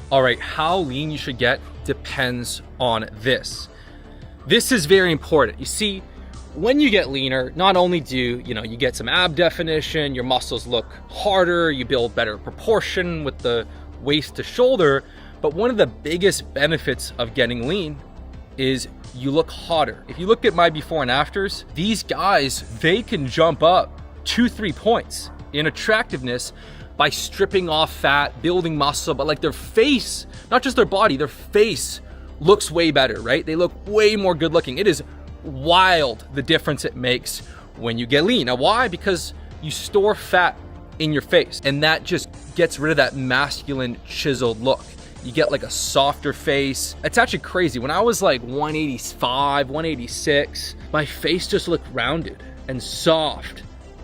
All right, how lean you should get depends on this. This is very important. You see, when you get leaner, not only do you get some ab definition, your muscles look harder, you build better proportion with the waist to shoulder, but one of the biggest benefits of getting lean is you look hotter. If you look at my before and afters, these guys, they can jump up 2-3 points in attractiveness by stripping off fat, building muscle, but like their face, not just their body, their face looks way better, right? They look way more good looking. It is wild the difference it makes when you get lean. Now, why? Because you store fat in your face, and that just gets rid of that masculine chiseled look. You get like a softer face. It's actually crazy. When I was like 185, 186, my face just looked rounded and soft.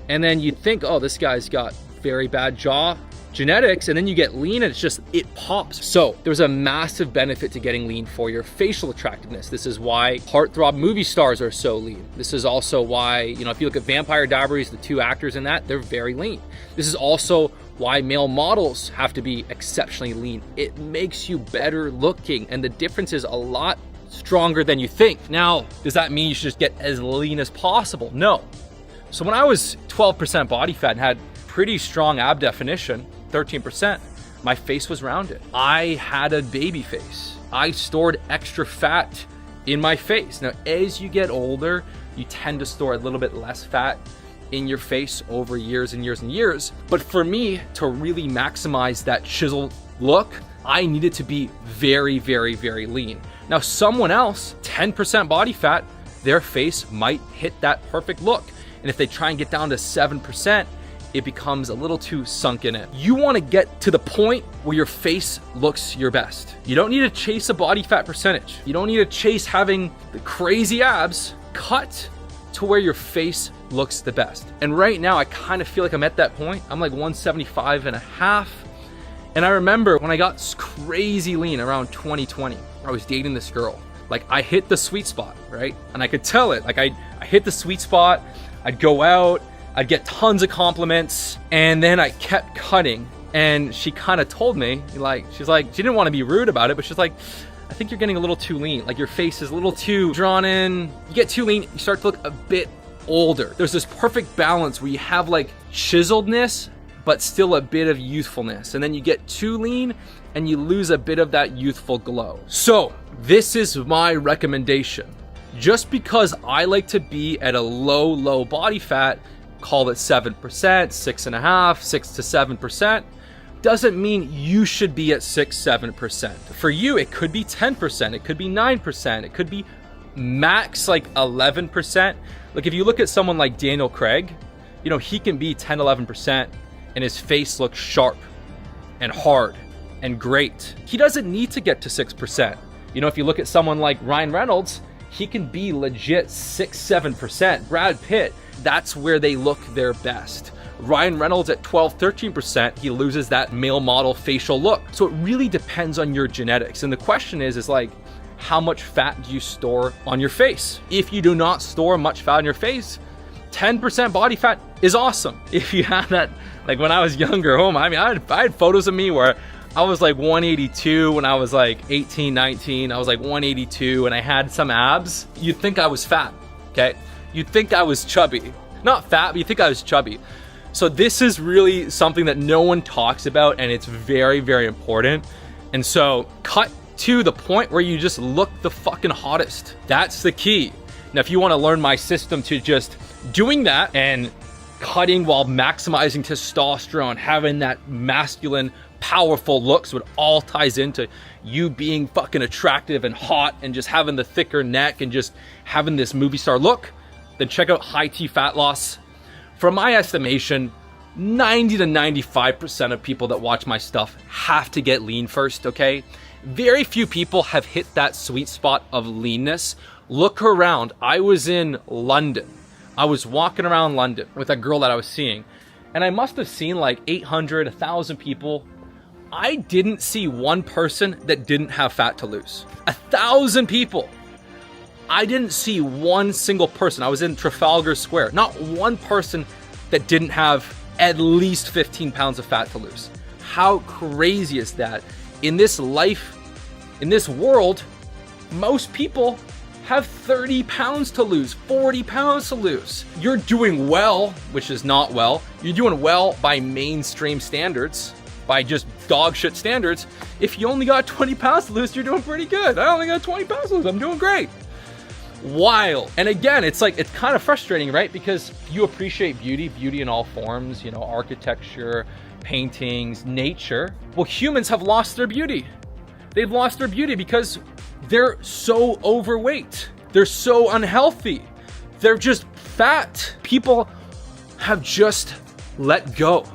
And then you think, oh, this guy's got very bad jaw genetics, and then you get lean and it pops. So there's a massive benefit to getting lean for your facial attractiveness. This is why heartthrob movie stars are so lean. This is also why, if you look at Vampire Diaries, the 2 actors in that, they're very lean. This is also why male models have to be exceptionally lean. It makes you better looking, and the difference is a lot stronger than you think. Now, does that mean you should just get as lean as possible? No. So when I was 12% body fat and had pretty strong ab definition, 13%, my face was rounded. I had a baby face. I stored extra fat in my face. Now, as you get older, you tend to store a little bit less fat in your face over years and years and years. But for me to really maximize that chiseled look, I needed to be very, very, very lean. Now, someone else, 10% body fat, their face might hit that perfect look. And if they try and get down to 7%, it becomes a little too sunken in. You want to get to the point where your face looks your best. You don't need to chase a body fat percentage. You don't need to chase having the crazy abs. Cut to where your face looks the best. And right now, I kind of feel like I'm at that point. I'm like 175 and a half. And I remember when I got crazy lean around 2020, I was dating this girl. Like, I hit the sweet spot, right? And I could tell it. Like, I hit the sweet spot. I'd go out, I'd get tons of compliments, and then I kept cutting. And she kind of told me, she's like, she didn't want to be rude about it, but she's like, I think you're getting a little too lean. Like, your face is a little too drawn in. You get too lean, you start to look a bit older. There's this perfect balance where you have like chiseledness, but still a bit of youthfulness. And then you get too lean and you lose a bit of that youthful glow. So this is my recommendation. Just because I like to be at a low body fat, call it 7%, 6.5%, 6 to 7%, doesn't mean you should be at 6-7%. For you, it could be 10%, it could be 9%, it could be max like 11%. Like, if you look at someone like Daniel Craig, he can be 10-11% and his face looks sharp and hard and great. He doesn't need to get to 6%. If you look at someone like Ryan Reynolds, he can be legit 6-7%. Brad Pitt, that's where they look their best. Ryan Reynolds at 12-13%, he loses that male model facial look. So it really depends on your genetics. And the question is like, how much fat do you store on your face? If you do not store much fat on your face, 10% body fat is awesome. If you have that, like when I was younger, I had photos of me where I was like 182 when I was like 18, 19. I was like 182 and I had some abs. You'd think I was fat, okay? You'd think I was chubby. Not fat, but you'd think I was chubby. So this is really something that no one talks about, and it's very, very important. And so cut to the point where you just look the fucking hottest. That's the key. Now, if you want to learn my system to just doing that and cutting while maximizing testosterone, having that masculine, powerful look, so it all ties into you being fucking attractive and hot and just having the thicker neck and just having this movie star look, then check out High T Fat Loss. From my estimation, 90 to 95% of people that watch my stuff have to get lean first, okay? Very few people have hit that sweet spot of leanness. Look around. I was in London. I was walking around London with a girl that I was seeing, and I must have seen like 800, 1,000 people. I didn't see one person that didn't have fat to lose. 1,000 people. I didn't see one single person. I was in Trafalgar Square. Not one person that didn't have at least 15 pounds of fat to lose. How crazy is that? In this life, in this world, most people have 30 pounds to lose, 40 pounds to lose. You're doing well, which is not well. You're doing well by mainstream standards, by just dog shit standards. If you only got 20 pounds to lose, you're doing pretty good. I only got 20 pounds to lose, I'm doing great. Wild. And again, it's like, it's kind of frustrating, right? Because you appreciate beauty in all forms, you know, architecture, paintings, nature. Well, humans have lost their beauty. They've lost their beauty because they're so overweight. They're so unhealthy. They're just fat. People have just let go.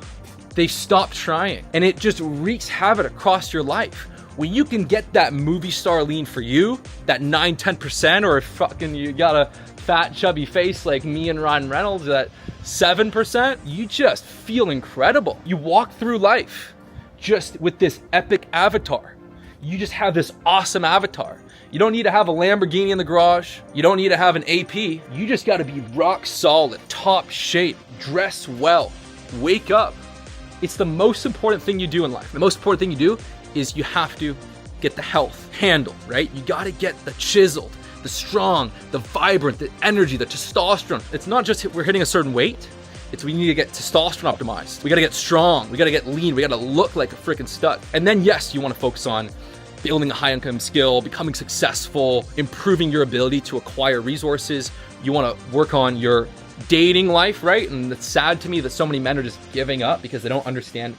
They stopped trying, and it just wreaks havoc across your life. When you can get that movie star lean for you, that 9-10%, or if fucking you got a fat chubby face like me and Ryan Reynolds at 7%, you just feel incredible. You walk through life just with this epic avatar. You just have this awesome avatar. You don't need to have a Lamborghini in the garage. You don't need to have an AP. You just gotta be rock solid, top shape, dress well, wake up. It's the most important thing you do in life. The most important thing you do is you have to get the health handled, right? You gotta get the chiseled, the strong, the vibrant, the energy, the testosterone. It's not just we're hitting a certain weight. It's we need to get testosterone optimized. We gotta get strong. We gotta get lean. We gotta look like a freaking stud. And then yes, you wanna focus on building a high income skill, becoming successful, improving your ability to acquire resources. You wanna work on your dating life, right? And it's sad to me that so many men are just giving up because they don't understand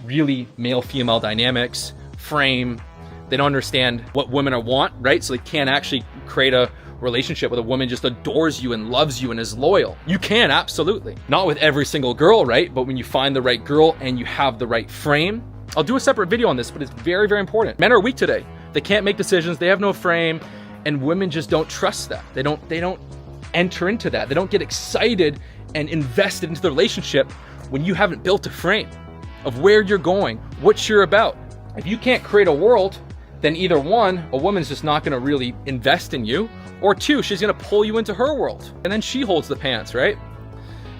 really male-female dynamics, frame. They don't understand what women want, right? So they can't actually create a relationship with a woman just adores you and loves you and is loyal. You can, absolutely. Not with every single girl, right? But when you find the right girl and you have the right frame, I'll do a separate video on this, but it's very, very important. Men are weak today. They can't make decisions. They have no frame, and women just don't trust that. They don't enter into that. They don't get excited and invested into the relationship when you haven't built a frame of where you're going, what you're about. If you can't create a world, then either one, a woman's just not gonna really invest in you, or two, she's gonna pull you into her world. And then she holds the pants, right?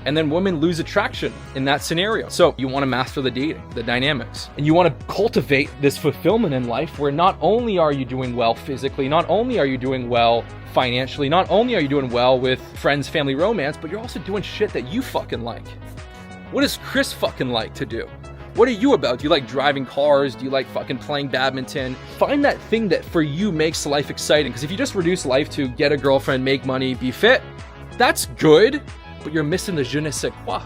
And then women lose attraction in that scenario. So you wanna master the dating, the dynamics, and you wanna cultivate this fulfillment in life where not only are you doing well physically, not only are you doing well financially, not only are you doing well with friends, family, romance, but you're also doing shit that you fucking like. What does Chris fucking like to do? What are you about? Do you like driving cars? Do you like fucking playing badminton? Find that thing that for you makes life exciting. Because if you just reduce life to get a girlfriend, make money, be fit, that's good, but you're missing the je ne sais quoi.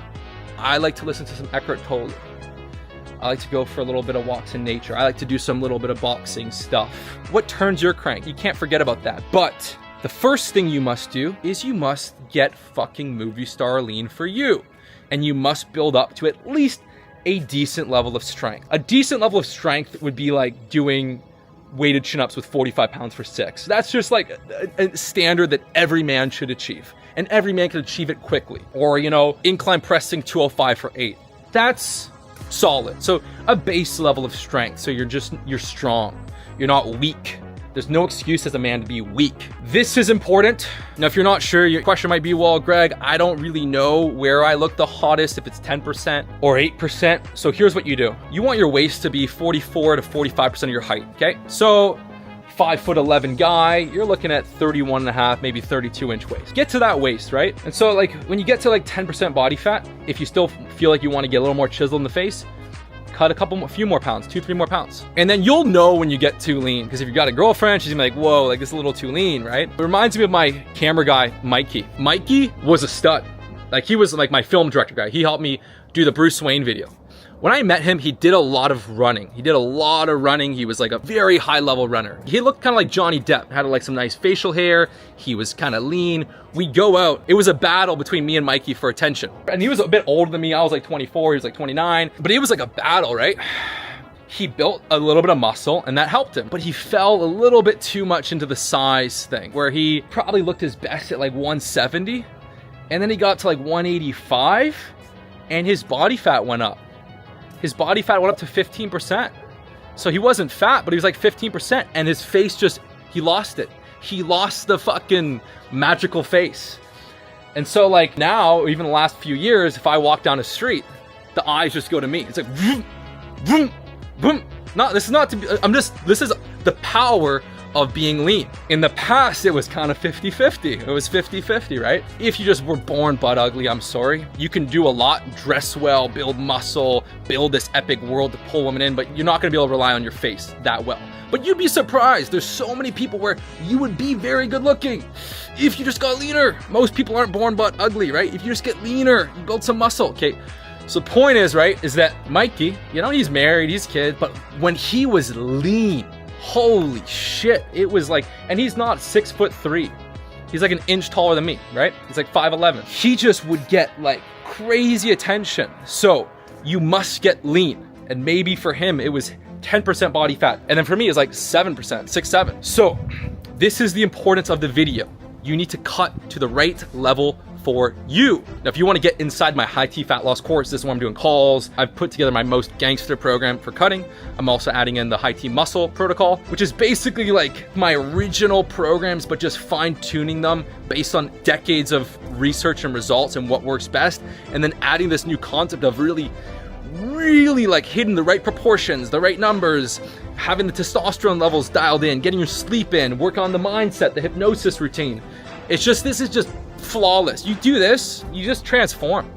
I like to listen to some Eckhart Tolle. I like to go for a little bit of walks in nature. I like to do some little bit of boxing stuff. What turns your crank? You can't forget about that. But the first thing you must do is you must get fucking movie star lean for you. And you must build up to at least a decent level of strength. A decent level of strength would be like doing weighted chin-ups with 45 pounds for 6. That's just like a standard that every man should achieve. And every man can achieve it quickly. Or, you know, incline pressing 205 for 8. That's solid. So a base level of strength. So you're strong. You're not weak. There's no excuse as a man to be weak. This is important. Now, if you're not sure, your question might be, well, Greg, I don't really know where I look the hottest, if it's 10% or 8%. So here's what you do. You want your waist to be 44 to 45% of your height, okay? So 5'11" guy, you're looking at 31 and a half, maybe 32 inch waist. Get to that waist, right? And so like when you get to like 10% body fat, if you still feel like you want to get a little more chisel in the face, cut a few more pounds, 2-3 more pounds. And then you'll know when you get too lean, because if you've got a girlfriend, she's gonna be like, whoa, like this is a little too lean, right? It reminds me of my camera guy, Mikey. Mikey was a stud. Like he was like my film director guy. He helped me do the Bruce Wayne video. When I met him, he did a lot of running. He was like a very high level runner. He looked kind of like Johnny Depp, had like some nice facial hair. He was kind of lean. We'd go out. It was a battle between me and Mikey for attention. And he was a bit older than me. I was like 24, he was like 29. But it was like a battle, right? He built a little bit of muscle and that helped him. But he fell a little bit too much into the size thing, where he probably looked his best at like 170. And then he got to like 185 and his body fat went up. His body fat went up to 15%. So he wasn't fat, but he was like 15%. And his face just, he lost it. He lost the fucking magical face. And so like now, even the last few years, if I walk down the street, the eyes just go to me. It's like, vroom, vroom, vroom. this is not to be, this is the power of being lean. In the past, it was kind of 50-50. It was 50-50, right? If you just were born butt ugly, I'm sorry. You can do a lot, dress well, build muscle, build this epic world to pull women in, but you're not gonna be able to rely on your face that well. But you'd be surprised. There's so many people where you would be very good looking if you just got leaner. Most people aren't born butt ugly, right? If you just get leaner, you build some muscle, okay? So the point is, right, is that Mikey, you know, he's married, he's kids, but when he was lean, holy shit, it was like, and he's not 6'3". He's like an inch taller than me, right? He's like 5'11". He just would get like crazy attention. So you must get lean. And maybe for him, it was 10% body fat. And then for me, it's like 7%, 6-7. So this is the importance of the video. You need to cut to the right level for you. Now, if you want to get inside my high T fat loss course, this is where I'm doing calls. I've put together my most gangster program for cutting. I'm also adding in the high T muscle protocol, which is basically like my original programs, but just fine tuning them based on decades of research and results and what works best. And then adding this new concept of really like hitting the right proportions, the right numbers, having the testosterone levels dialed in, getting your sleep in, work on the mindset, the hypnosis routine. It's just, this is just flawless. You do this, you just transform.